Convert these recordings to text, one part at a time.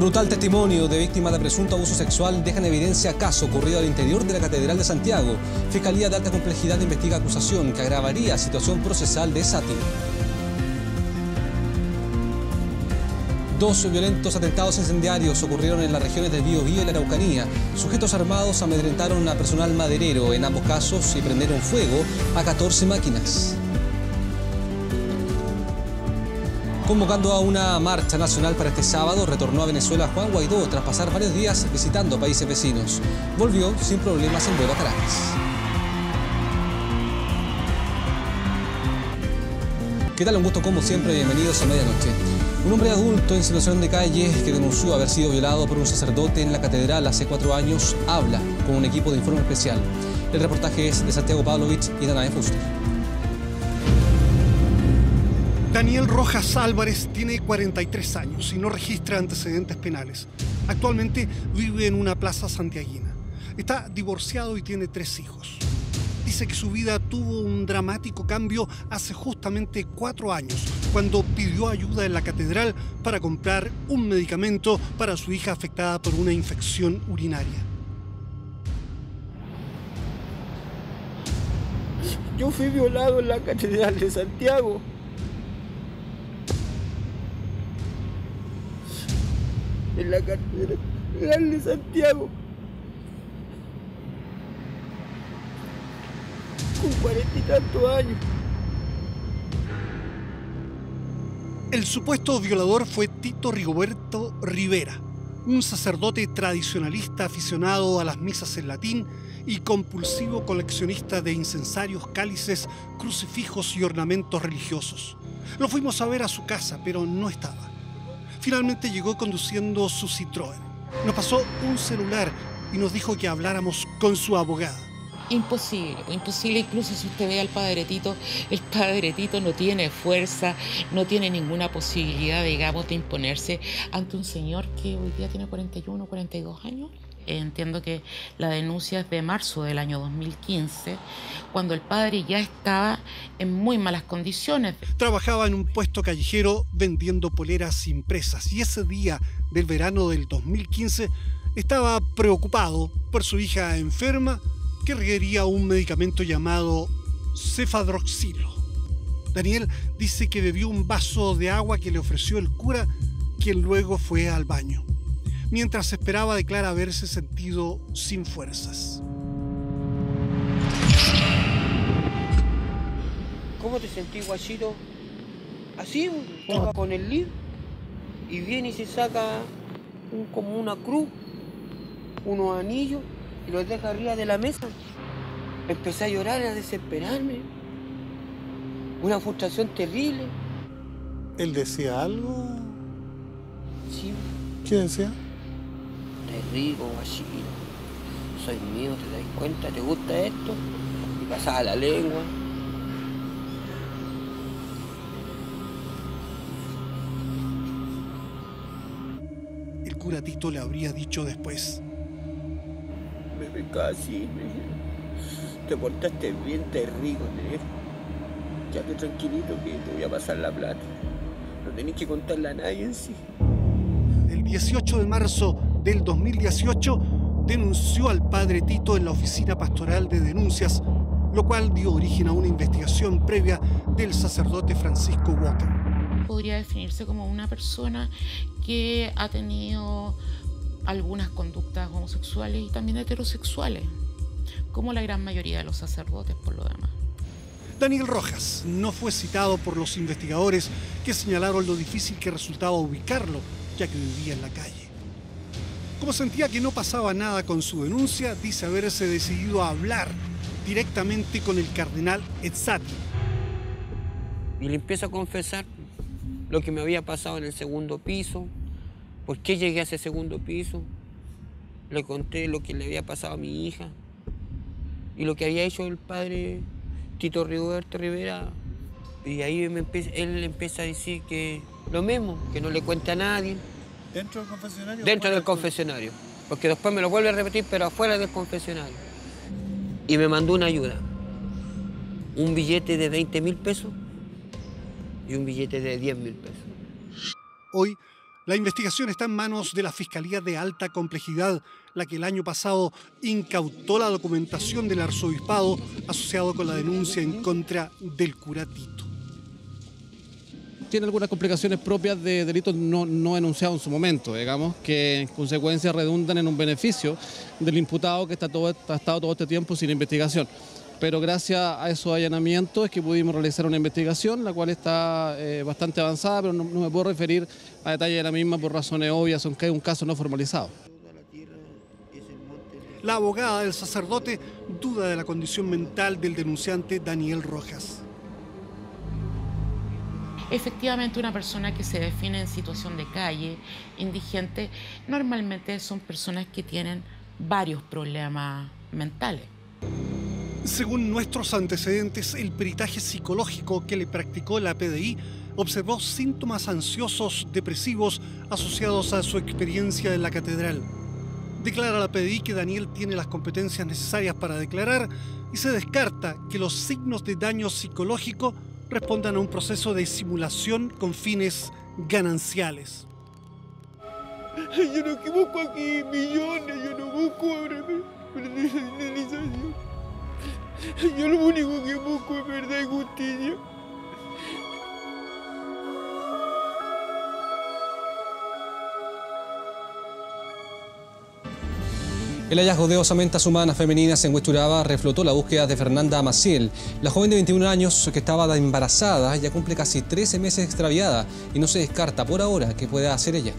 Brutal testimonio de víctimas de presunto abuso sexual deja en evidencia caso ocurrido al interior de la Catedral de Santiago. Fiscalía de alta complejidad investiga acusación que agravaría situación procesal de Sati. Dos violentos atentados incendiarios ocurrieron en las regiones del Biobío y la Araucanía. Sujetos armados amedrentaron a personal maderero en ambos casos y prendieron fuego a 14 máquinas. Convocando a una marcha nacional para este sábado, retornó a Venezuela Juan Guaidó tras pasar varios días visitando países vecinos. Volvió sin problemas en vuelo a Caracas. ¿Qué tal? Un gusto como siempre, bienvenidos a Medianoche. Un hombre adulto en situación de calle que denunció haber sido violado por un sacerdote en la catedral hace 4 años habla con un equipo de informe especial. El reportaje es de Santiago Pavlovich y Danae Fuster. Daniel Rojas Álvarez tiene 43 años y no registra antecedentes penales. Actualmente vive en una plaza santiaguina. Está divorciado y tiene 3 hijos. Dice que su vida tuvo un dramático cambio hace justamente 4 años, cuando pidió ayuda en la catedral para comprar un medicamento para su hija afectada por una infección urinaria. Yo fui violado en la catedral de Santiago. En la catedral de Santiago. Con 40 y tantos años. El supuesto violador fue Tito Rigoberto Rivera, un sacerdote tradicionalista aficionado a las misas en latín y compulsivo coleccionista de incensarios, cálices, crucifijos y ornamentos religiosos. Lo fuimos a ver a su casa, pero no estaba. Finalmente llegó conduciendo su Citroën. Nos pasó un celular y nos dijo que habláramos con su abogada. Imposible, incluso si usted ve al padrecito, el padrecito no tiene fuerza, no tiene ninguna posibilidad, digamos, de imponerse ante un señor que hoy día tiene 41, 42 años. Entiendo que la denuncia es de marzo del año 2015, cuando el padre ya estaba en muy malas condiciones. Trabajaba en un puesto callejero vendiendo poleras impresas y ese día del verano del 2015 estaba preocupado por su hija enferma que requería un medicamento llamado cefadroxilo. Daniel dice que bebió un vaso de agua que le ofreció el cura, quien luego fue al baño. Mientras esperaba, declara haberse sentido sin fuerzas. ¿Cómo te sentís, guachito? Así, toca con el libro y viene y se saca como una cruz, unos anillos y los deja arriba de la mesa. Empecé a llorar, a desesperarme. Una frustración terrible. ¿Él decía algo? Sí. ¿Qué decía? Estás rico, guachito. Soy mío, ¿te das cuenta? ¿Te gusta esto? Y pasaba la lengua. El cura Tito le habría dicho después: Me becaba así, me dijeron. Te portaste bien, te rico, ya que tranquilito que te voy a pasar la plata. No tenés que contarle a nadie en sí. El 18 de marzo del 2018 denunció al padre Tito en la oficina pastoral de denuncias, lo cual dio origen a una investigación previa del sacerdote Francisco Walker. Podría definirse como una persona que ha tenido algunas conductas homosexuales y también heterosexuales, como la gran mayoría de los sacerdotes por lo demás. Daniel Rojas no fue citado por los investigadores que señalaron lo difícil que resultaba ubicarlo, ya que vivía en la calle. Como sentía que no pasaba nada con su denuncia, dice haberse decidido a hablar directamente con el cardenal Ezzati. Y le empiezo a confesar lo que me había pasado en el segundo piso, por qué llegué a ese segundo piso. Le conté lo que le había pasado a mi hija y lo que había hecho el padre Tito Rigoberto Rivera. Y ahí él empieza a decir que lo mismo, que no le cuente a nadie. ¿Dentro del confesionario? Dentro del confesionario. Porque después me lo vuelve a repetir, pero afuera del confesionario. Y me mandó una ayuda. Un billete de 20.000 pesos y un billete de 10.000 pesos. Hoy, La investigación está en manos de la Fiscalía de Alta Complejidad, la que el año pasado incautó la documentación del arzobispado asociado con la denuncia en contra del cura Tito. Tiene algunas complicaciones propias de delitos no denunciados en su momento, digamos, que en consecuencia redundan en un beneficio del imputado que ha estado todo este tiempo sin investigación. Pero gracias a esos allanamientos es que pudimos realizar una investigación, la cual está bastante avanzada, pero no me puedo referir a detalle de la misma por razones obvias, aunque es un caso no formalizado. La abogada del sacerdote duda de la condición mental del denunciante Daniel Rojas. Efectivamente, una persona que se define en situación de calle, indigente, normalmente son personas que tienen varios problemas mentales. Según nuestros antecedentes, el peritaje psicológico que le practicó la PDI observó síntomas ansiosos, depresivos, asociados a su experiencia en la catedral. Declara la PDI que Daniel tiene las competencias necesarias para declarar y se descarta que los signos de daño psicológico respondan a un proceso de simulación con fines gananciales. Yo no busco aquí millones, yo no busco indemnización. Yo lo único que busco es verdad y justicia. El hallazgo de osamentas humanas femeninas en Huechuraba reflotó la búsqueda de Fernanda Maciel. La joven de 21 años que estaba embarazada ya cumple casi 13 meses extraviada y no se descarta por ahora que pueda ser ella.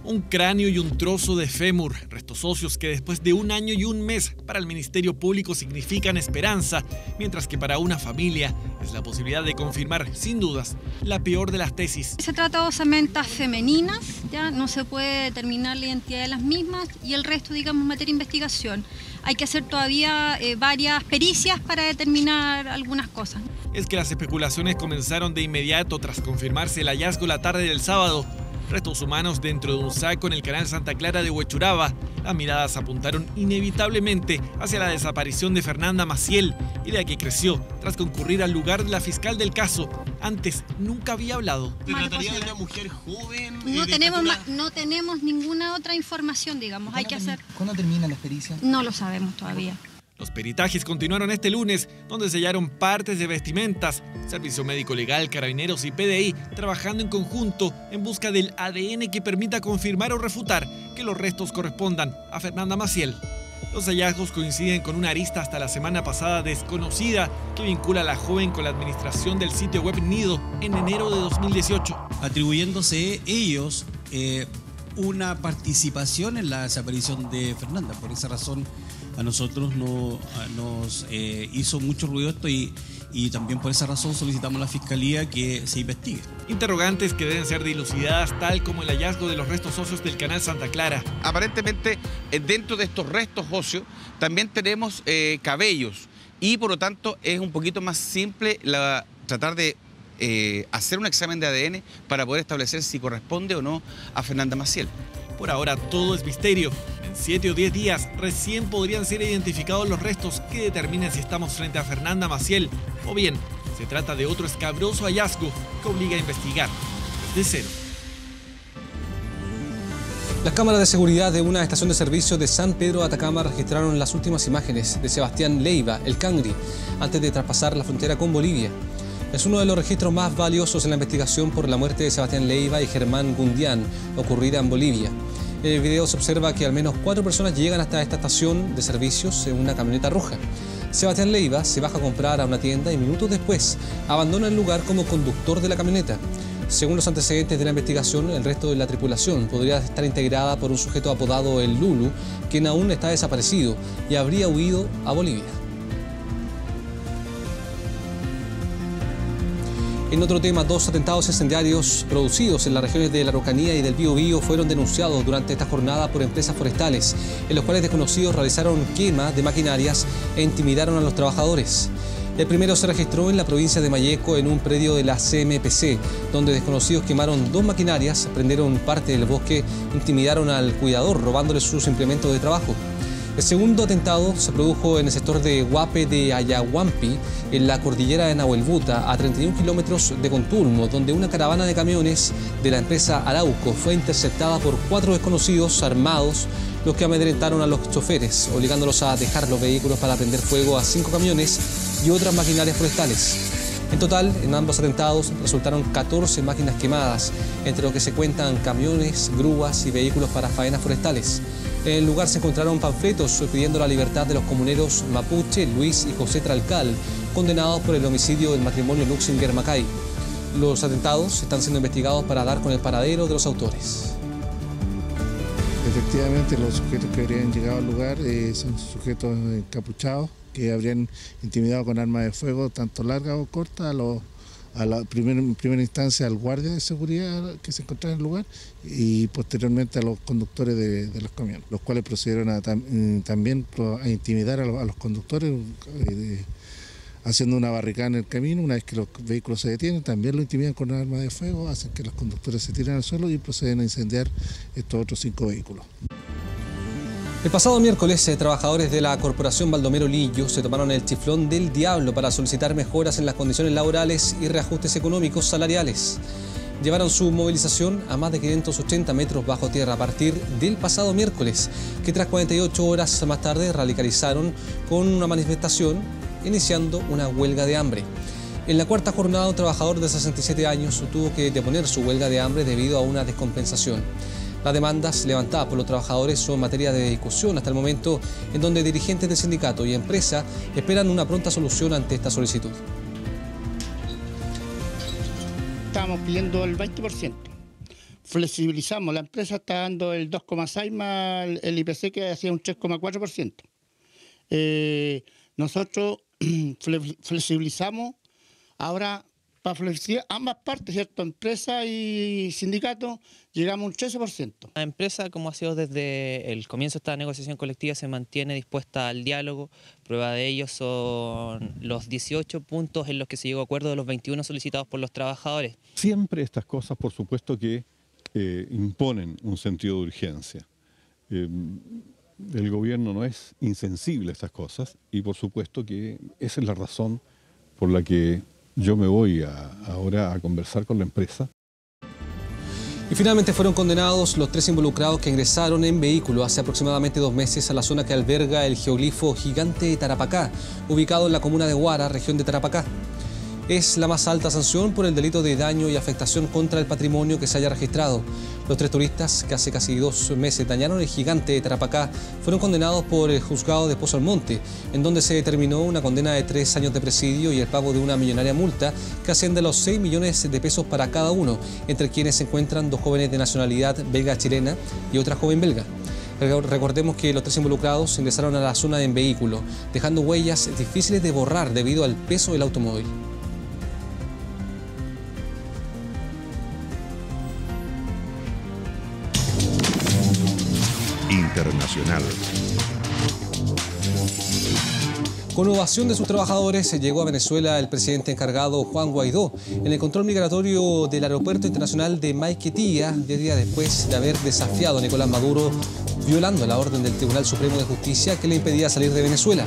Un cráneo y un trozo de fémur, restos óseos que después de 1 año y 1 mes para el Ministerio Público significan esperanza, mientras que para una familia es la posibilidad de confirmar, sin dudas, la peor de las tesis. Se trata de osamentas femeninas, ya no se puede determinar la identidad de las mismas y el resto, digamos, materia de investigación. Hay que hacer todavía varias pericias para determinar algunas cosas. Es que las especulaciones comenzaron de inmediato tras confirmarse el hallazgo la tarde del sábado. Restos humanos dentro de un saco en el canal Santa Clara de Huechuraba. Las miradas apuntaron inevitablemente hacia la desaparición de Fernanda Maciel, idea que creció tras concurrir al lugar de la fiscal del caso. Antes nunca había hablado. ¿Se trataría de una mujer joven? No tenemos ninguna otra información, digamos. Hay que hacer. ¿Cuándo termina la pericia? No lo sabemos todavía. Los peritajes continuaron este lunes, donde sellaron partes de vestimentas. Servicio Médico Legal, Carabineros y PDI trabajando en conjunto en busca del ADN que permita confirmar o refutar que los restos correspondan a Fernanda Maciel. Los hallazgos coinciden con una arista hasta la semana pasada desconocida que vincula a la joven con la administración del sitio web Nido en enero de 2018. Atribuyéndose ellos una participación en la desaparición de Fernanda. Por esa razón a nosotros nos hizo mucho ruido esto y también por esa razón solicitamos a la Fiscalía que se investigue. Interrogantes que deben ser dilucidadas, tal como el hallazgo de los restos óseos del canal Santa Clara. Aparentemente, dentro de estos restos óseos también tenemos cabellos y por lo tanto es un poquito más simple tratar de hacer un examen de ADN para poder establecer si corresponde o no a Fernanda Maciel. Por ahora todo es misterio. En 7 o 10 días recién podrían ser identificados los restos que determinen si estamos frente a Fernanda Maciel o bien se trata de otro escabroso hallazgo que obliga a investigar desde cero. Las cámaras de seguridad de una estación de servicio de San Pedro de Atacama registraron las últimas imágenes de Sebastián Leiva, el Cangri, antes de traspasar la frontera con Bolivia. Es uno de los registros más valiosos en la investigación por la muerte de Sebastián Leiva y Germán Gundián, ocurrida en Bolivia. En el video se observa que al menos 4 personas llegan hasta esta estación de servicios en una camioneta roja. Sebastián Leiva se baja a comprar a una tienda y minutos después abandona el lugar como conductor de la camioneta. Según los antecedentes de la investigación, el resto de la tripulación podría estar integrada por un sujeto apodado el Lulu, quien aún está desaparecido y habría huido a Bolivia. En otro tema, 2 atentados incendiarios producidos en las regiones de la Araucanía y del Biobío fueron denunciados durante esta jornada por empresas forestales, en los cuales desconocidos realizaron quema de maquinarias e intimidaron a los trabajadores. El primero se registró en la provincia de Malleco, en un predio de la CMPC, donde desconocidos quemaron 2 maquinarias, prendieron parte del bosque, intimidaron al cuidador robándole sus implementos de trabajo. El segundo atentado se produjo en el sector de Huape de Ayahuampi, en la cordillera de Nahuelbuta, a 31 kilómetros de Contulmo, donde una caravana de camiones de la empresa Arauco fue interceptada por 4 desconocidos armados, los que amedrentaron a los choferes, obligándolos a dejar los vehículos para prender fuego a 5 camiones y otras maquinarias forestales. En total, en ambos atentados resultaron 14 máquinas quemadas, entre lo que se cuentan camiones, grúas y vehículos para faenas forestales. En el lugar se encontraron panfletos pidiendo la libertad de los comuneros mapuche Luis y José Tralcal, condenados por el homicidio del matrimonio Luxinger-Macay. Los atentados están siendo investigados para dar con el paradero de los autores. Efectivamente, los sujetos que habrían llegado al lugar son sujetos encapuchados que habrían intimidado con armas de fuego, tanto largas o cortas, en primera instancia al guardia de seguridad que se encontraba en el lugar y posteriormente a los conductores de los camiones, los cuales procedieron también a intimidar a los conductores haciendo una barricada en el camino. Una vez que los vehículos se detienen, también lo intimidan con armas de fuego, hacen que los conductores se tiren al suelo y proceden a incendiar estos otros 5 vehículos. El pasado miércoles, trabajadores de la Corporación Baldomero Lillo se tomaron el chiflón del diablo para solicitar mejoras en las condiciones laborales y reajustes económicos salariales. Llevaron su movilización a más de 580 metros bajo tierra a partir del pasado miércoles, que tras 48 horas más tarde radicalizaron con una manifestación iniciando una huelga de hambre. En la cuarta jornada, un trabajador de 67 años tuvo que deponer su huelga de hambre debido a una descompensación. Las demandas levantadas por los trabajadores son materia de discusión hasta el momento, en donde dirigentes del sindicato y empresa esperan una pronta solución ante esta solicitud. Estamos pidiendo el 20%. Flexibilizamos, la empresa está dando el 2,6 más el IPC, que hacía un 3,4%. Nosotros flexibilizamos ahora. Para flexibilizar ambas partes, ¿cierto? Empresa y sindicato, llegamos a un 13%. La empresa, como ha sido desde el comienzo de esta negociación colectiva, se mantiene dispuesta al diálogo. Prueba de ello son los 18 puntos en los que se llegó a acuerdo de los 21 solicitados por los trabajadores. Siempre estas cosas, por supuesto, que imponen un sentido de urgencia. El gobierno no es insensible a estas cosas y por supuesto que esa es la razón por la que yo me voy ahora a conversar con la empresa. Y finalmente fueron condenados los 3 involucrados que ingresaron en vehículo hace aproximadamente 2 meses a la zona que alberga el geoglifo gigante de Tarapacá, ubicado en la comuna de Huara, región de Tarapacá. Es la más alta sanción por el delito de daño y afectación contra el patrimonio que se haya registrado. Los 3 turistas que hace casi 2 meses dañaron el gigante de Tarapacá fueron condenados por el juzgado de Pozo Almonte, en donde se determinó una condena de 3 años de presidio y el pago de una millonaria multa que asciende a los 6 millones de pesos para cada uno, entre quienes se encuentran 2 jóvenes de nacionalidad belga-chilena y otra joven belga. Recordemos que los 3 involucrados ingresaron a la zona en vehículo, dejando huellas difíciles de borrar debido al peso del automóvil. Internacional. Con ovación de sus trabajadores llegó a Venezuela el presidente encargado Juan Guaidó en el control migratorio del aeropuerto internacional de Maiquetía, 10 días después de haber desafiado a Nicolás Maduro, violando la orden del Tribunal Supremo de Justicia que le impedía salir de Venezuela.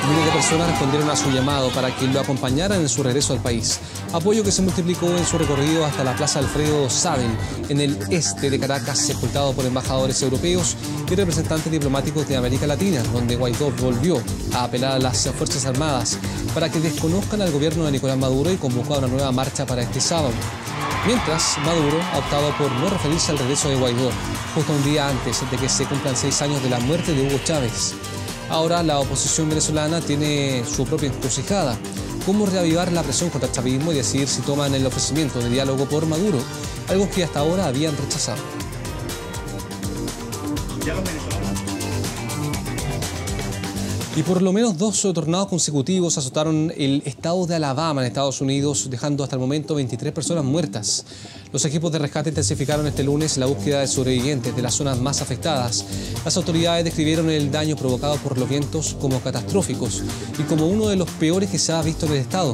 Miles de personas respondieron a su llamado para que lo acompañaran en su regreso al país. Apoyo que se multiplicó en su recorrido hasta la Plaza Alfredo Sabel, en el este de Caracas, sepultado por embajadores europeos y representantes diplomáticos de América Latina, donde Guaidó volvió a apelar a las Fuerzas Armadas para que desconozcan al gobierno de Nicolás Maduro y convocó a una nueva marcha para este sábado. Mientras, Maduro ha optado por no referirse al regreso de Guaidó, justo un día antes de que se cumplan 6 años de la muerte de Hugo Chávez. Ahora la oposición venezolana tiene su propia encrucijada. ¿Cómo reavivar la presión contra el chavismo y decidir si toman el ofrecimiento de diálogo por Maduro? Algo que hasta ahora habían rechazado. Y por lo menos 2 tornados consecutivos azotaron el estado de Alabama en Estados Unidos, dejando hasta el momento 23 personas muertas. Los equipos de rescate intensificaron este lunes la búsqueda de sobrevivientes de las zonas más afectadas. Las autoridades describieron el daño provocado por los vientos como catastróficos y como uno de los peores que se ha visto en el estado.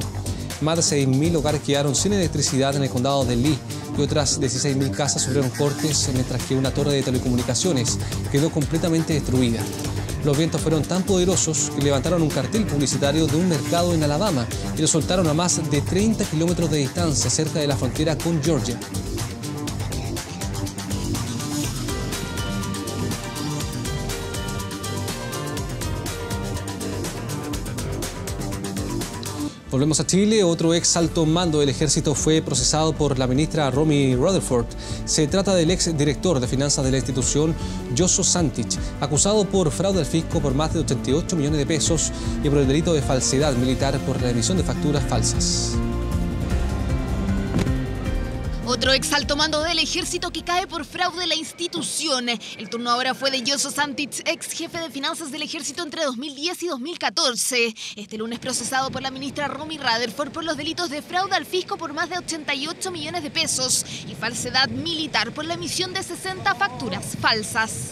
Más de 6.000 hogares quedaron sin electricidad en el condado de Lee y otras 16.000 casas sufrieron cortes, mientras que una torre de telecomunicaciones quedó completamente destruida. Los vientos fueron tan poderosos que levantaron un cartel publicitario de un mercado en Alabama y lo soltaron a más de 30 kilómetros de distancia cerca de la frontera con Georgia. Volvemos a Chile. Otro ex alto mando del ejército fue procesado por la ministra Romy Rutherford. Se trata del ex director de finanzas de la institución, Joso Santich, acusado por fraude al fisco por más de 88 millones de pesos y por el delito de falsedad militar por la emisión de facturas falsas. Otro ex alto mando del ejército que cae por fraude a la institución. El turno ahora fue de Joso Santich, ex jefe de finanzas del ejército entre 2010 y 2014. Este lunes procesado por la ministra Romy Rutherford por los delitos de fraude al fisco por más de 88 millones de pesos y falsedad militar por la emisión de 60 facturas falsas.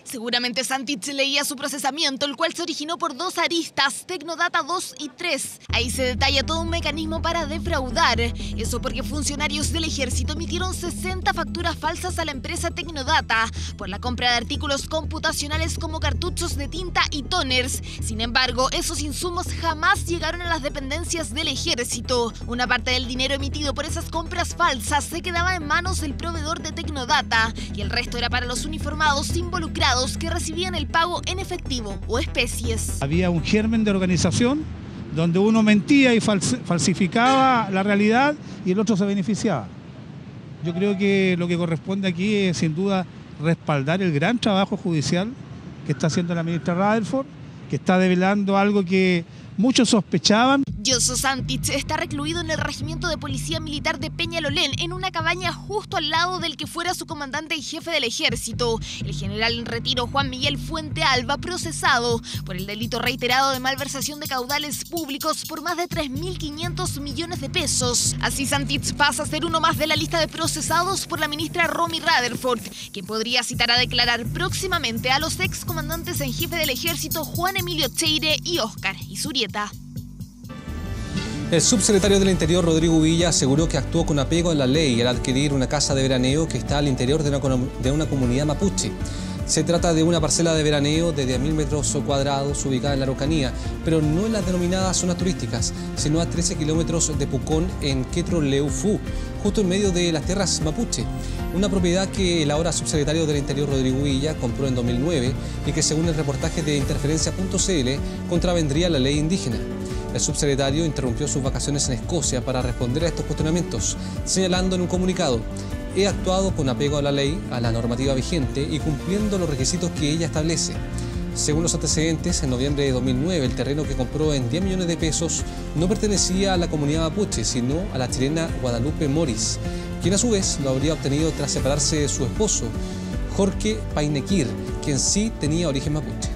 Seguramente Santich leía su procesamiento, el cual se originó por dos aristas, Tecnodata 2 y 3. Ahí se detalla todo un mecanismo para defraudar. Eso porque funcionarios del ejército emitieron 60 facturas falsas a la empresa Tecnodata por la compra de artículos computacionales como cartuchos de tinta y tóners. Sin embargo, esos insumos jamás llegaron a las dependencias del ejército. Una parte del dinero emitido por esas compras falsas se quedaba en manos del proveedor de Tecnodata y el resto era para los uniformados involucrados que recibían el pago en efectivo o especies. Había un germen de organización donde uno mentía y falsificaba la realidad y el otro se beneficiaba. Yo creo que lo que corresponde aquí es sin duda respaldar el gran trabajo judicial que está haciendo la ministra Rutherford, que está develando algo que muchos sospechaban. Joso Santich está recluido en el regimiento de policía militar de Peñalolén, en una cabaña justo al lado del que fuera su comandante y jefe del ejército, el general en retiro Juan Miguel Fuente Alba, procesado por el delito reiterado de malversación de caudales públicos por más de 3.500 millones de pesos. Así Santich pasa a ser uno más de la lista de procesados por la ministra Romy Rutherford, quien podría citar a declarar próximamente a los ex comandantes en jefe del ejército Juan Emilio Cheire y Óscar Izurieta. El subsecretario del Interior, Rodrigo Villa, aseguró que actuó con apego a la ley al adquirir una casa de veraneo que está al interior de una comunidad mapuche. Se trata de una parcela de veraneo de 10.000 metros cuadrados ubicada en la Araucanía, pero no en las denominadas zonas turísticas, sino a 13 kilómetros de Pucón, en Quetroleufu, justo en medio de las tierras mapuche. Una propiedad que el ahora subsecretario del Interior, Rodrigo Villa, compró en 2009 y que, según el reportaje de Interferencia.cl, contravendría la ley indígena. El subsecretario interrumpió sus vacaciones en Escocia para responder a estos cuestionamientos, señalando en un comunicado: he actuado con apego a la ley, a la normativa vigente y cumpliendo los requisitos que ella establece. Según los antecedentes, en noviembre de 2009, el terreno que compró en 10 millones de pesos no pertenecía a la comunidad mapuche, sino a la chilena Guadalupe Moris, quien a su vez lo habría obtenido tras separarse de su esposo, Jorge Painequir, quien sí tenía origen mapuche.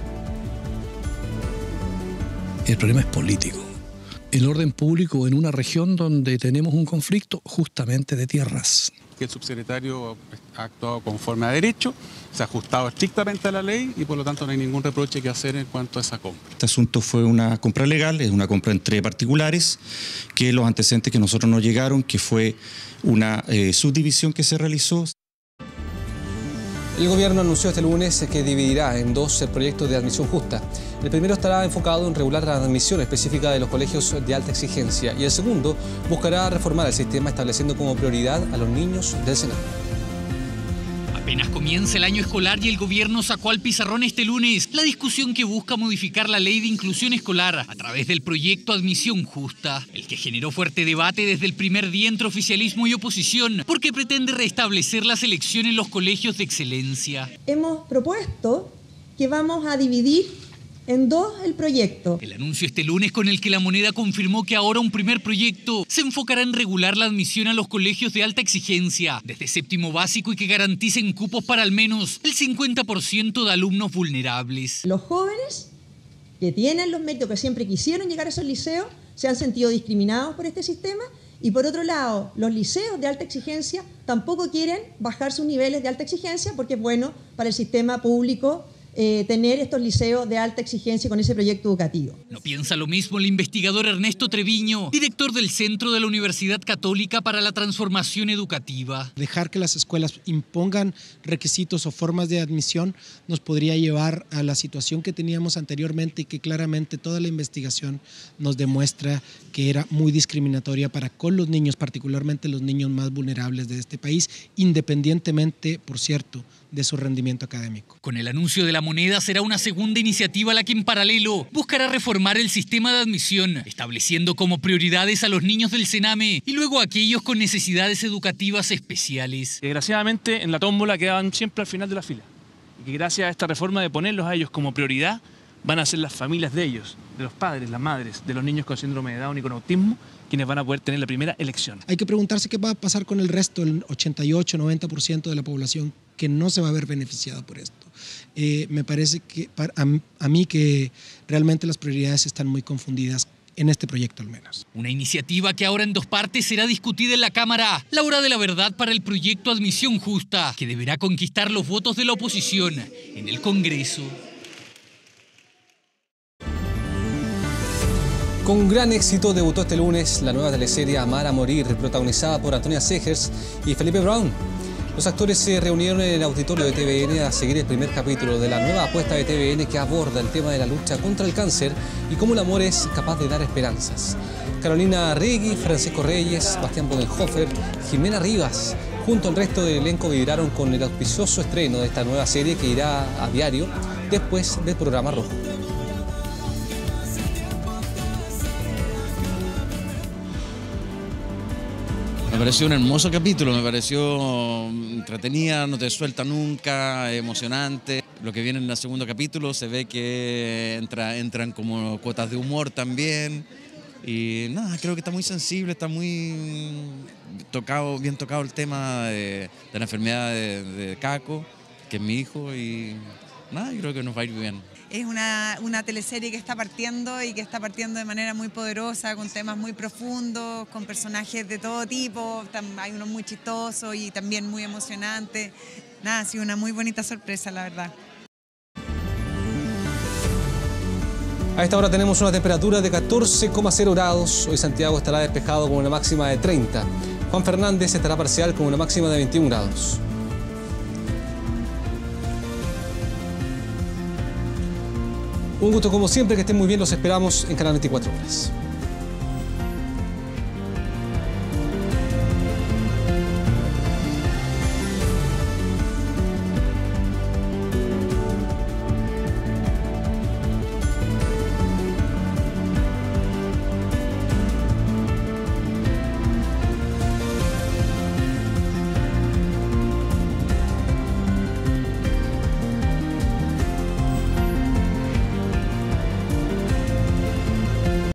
El problema es político. El orden público en una región donde tenemos un conflicto justamente de tierras. Que el subsecretario ha actuado conforme a derecho, se ha ajustado estrictamente a la ley y por lo tanto no hay ningún reproche que hacer en cuanto a esa compra. Este asunto fue una compra legal, es una compra entre particulares, que los antecedentes que a nosotros nos llegaron, que fue una subdivisión que se realizó. El gobierno anunció este lunes que dividirá en dos el proyecto de admisión justa. El primero estará enfocado en regular la admisión específica de los colegios de alta exigencia y el segundo buscará reformar el sistema estableciendo como prioridad a los niños del Senado. Apenas comienza el año escolar y el gobierno sacó al pizarrón este lunes la discusión que busca modificar la ley de inclusión escolar a través del proyecto Admisión Justa, el que generó fuerte debate desde el primer día entre oficialismo y oposición, porque pretende restablecer la selección en los colegios de excelencia. Hemos propuesto que vamos a dividir en dos el proyecto. El anuncio este lunes con el que La Moneda confirmó que ahora un primer proyecto se enfocará en regular la admisión a los colegios de alta exigencia desde séptimo básico y que garanticen cupos para al menos el 50% de alumnos vulnerables. Los jóvenes que tienen los méritos, que siempre quisieron llegar a esos liceos, se han sentido discriminados por este sistema y por otro lado, los liceos de alta exigencia tampoco quieren bajar sus niveles de alta exigencia porque es bueno para el sistema público tener estos liceos de alta exigencia con ese proyecto educativo. No piensa lo mismo el investigador Ernesto Treviño, director del Centro de la Universidad Católica para la Transformación Educativa. Dejar que las escuelas impongan requisitos o formas de admisión nos podría llevar a la situación que teníamos anteriormente y que claramente toda la investigación nos demuestra que era muy discriminatoria para con los niños, particularmente los niños más vulnerables de este país, independientemente, por cierto, de su rendimiento académico. Con el anuncio de la moneda será una segunda iniciativa la que en paralelo buscará reformar el sistema de admisión, estableciendo como prioridades a los niños del Sename y luego a aquellos con necesidades educativas especiales. Desgraciadamente en la tómbola quedaban siempre al final de la fila y que gracias a esta reforma de ponerlos a ellos como prioridad van a ser las familias de ellos, de los padres, las madres, de los niños con síndrome de Down y con autismo, quienes van a poder tener la primera elección. Hay que preguntarse qué va a pasar con el resto, el 88-90% de la población que no se va a ver beneficiada por esto. Me parece que a mí que realmente las prioridades están muy confundidas en este proyecto al menos. Una iniciativa que ahora en dos partes será discutida en la Cámara. La hora de la verdad para el proyecto Admisión Justa, que deberá conquistar los votos de la oposición en el Congreso. Con gran éxito debutó este lunes la nueva teleserie Amar a Morir, protagonizada por Antonia Segers y Felipe Brown. Los actores se reunieron en el auditorio de TVN a seguir el primer capítulo de la nueva apuesta de TVN que aborda el tema de la lucha contra el cáncer y cómo el amor es capaz de dar esperanzas. Carolina Regui, Francisco Reyes, Bastián Bodenhofer, Jimena Rivas, junto al resto del elenco vibraron con el auspicioso estreno de esta nueva serie que irá a diario después del programa Rojo. Me pareció un hermoso capítulo, me pareció entretenida, no te suelta nunca, emocionante. Lo que viene en el segundo capítulo se ve que entran como cuotas de humor también. Y nada, creo que está muy sensible, está muy bien tocado el tema de la enfermedad de Caco, que es mi hijo, y nada, yo creo que nos va a ir bien. Es una teleserie que está partiendo y que está partiendo de manera muy poderosa, con temas muy profundos, con personajes de todo tipo. Hay unos muy chistosos y también muy emocionantes. Nada, ha sido una muy bonita sorpresa, la verdad. A esta hora tenemos una temperatura de 14,0 grados. Hoy Santiago estará despejado con una máxima de 30. Juan Fernández estará parcial con una máxima de 21 grados. Un gusto como siempre, que estén muy bien, los esperamos en Canal 24 Horas.